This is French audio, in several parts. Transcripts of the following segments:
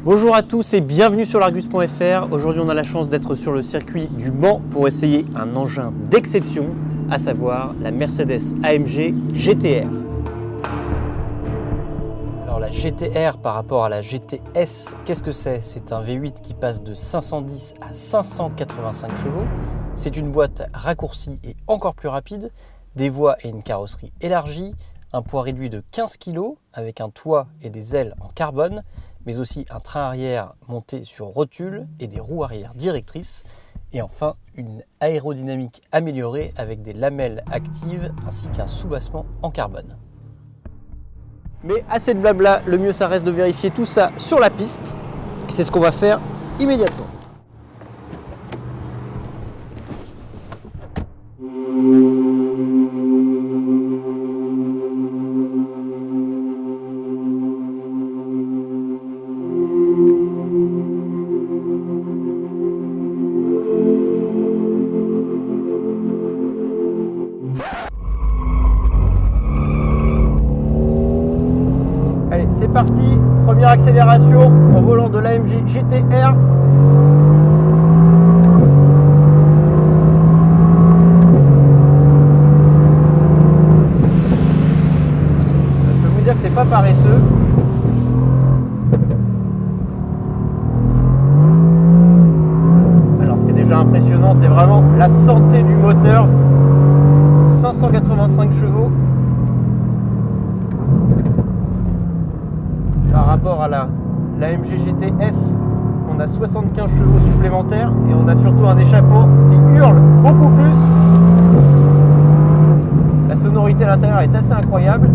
Bonjour à tous et bienvenue sur l'Argus.fr. Aujourd'hui on a la chance d'être sur le circuit du Mans pour essayer un engin d'exception, à savoir la Mercedes AMG GT-R. Alors la GT-R par rapport à la GT-S, qu'est-ce que c'est? C'est un V8 qui passe de 510 à 585 chevaux. C'est une boîte raccourcie et encore plus rapide, des voies et une carrosserie élargie, un poids réduit de 15 kg avec un toit et des ailes en carbone, mais aussi un train arrière monté sur rotule et des roues arrière directrices, et enfin une aérodynamique améliorée avec des lamelles actives ainsi qu'un soubassement en carbone. Mais assez de blabla, le mieux ça reste de vérifier tout ça sur la piste, et c'est ce qu'on va faire immédiatement. Allez, c'est parti, première accélération au volant de l'AMG GT-R. Je peux vous dire que c'est pas paresseux. Alors ce qui est déjà impressionnant, c'est vraiment la santé du moteur. 585 chevaux. Par rapport à la AMG GT-S, on a 75 chevaux supplémentaires et on a surtout un échappement qui hurle beaucoup plus. La sonorité à l'intérieur est assez incroyable,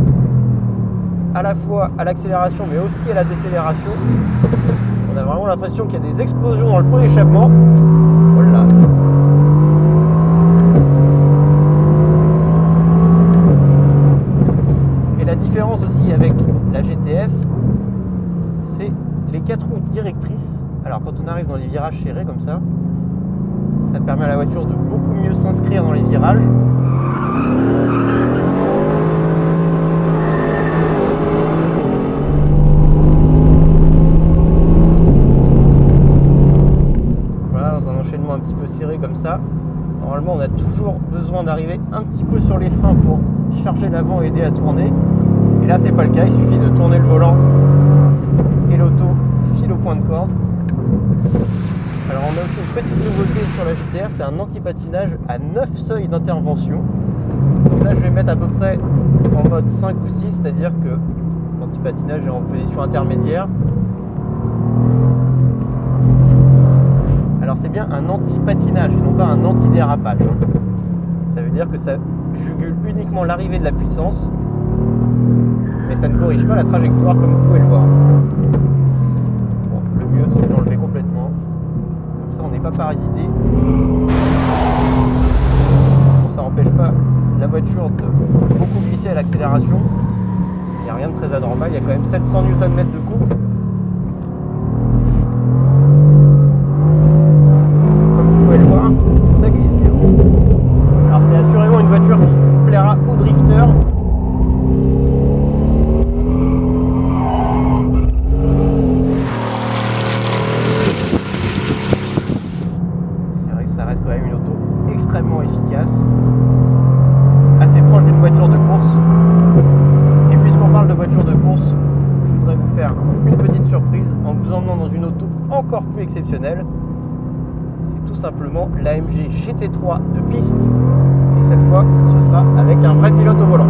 à la fois à l'accélération mais aussi à la décélération. On a vraiment l'impression qu'il y a des explosions dans le pot d'échappement. Voilà. Et la différence aussi avec la GT-S, c'est les 4 roues directrices. Alors quand on arrive dans les virages serrés comme ça permet à la voiture de beaucoup mieux s'inscrire dans les virages. Voilà, dans un enchaînement un petit peu serré comme ça, normalement on a toujours besoin d'arriver un petit peu sur les freins pour charger l'avant et aider à tourner. Et là c'est pas le cas, il suffit de tourner le volant et l'auto file au point de corde. Alors on a aussi une petite nouveauté sur la GT-R, c'est un anti-patinage à 9 seuils d'intervention. Donc là je vais mettre à peu près en mode 5 ou 6, c'est-à-dire que l'anti-patinage est en position intermédiaire. Alors c'est bien un anti-patinage et non pas un anti-dérapage. Ça veut dire que ça jugule uniquement l'arrivée de la puissance, mais ça ne corrige pas la trajectoire comme vous pouvez le voir. Bon, le mieux c'est d'enlever complètement, comme ça on n'est pas parasité. Bon, ça n'empêche pas la voiture de beaucoup glisser à l'accélération. Il n'y a rien de très anormal, il y a quand même 700 Nm de couple. Comme vous pouvez le voir, ça glisse bien. Alors c'est assurément une voiture qui plaira aux drifters. Ça reste quand même une auto extrêmement efficace, assez proche d'une voiture de course. Et puisqu'on parle de voiture de course, je voudrais vous faire une petite surprise en vous emmenant dans une auto encore plus exceptionnelle. C'est tout simplement l'AMG GT3 de piste, et cette fois ce sera avec un vrai pilote au volant.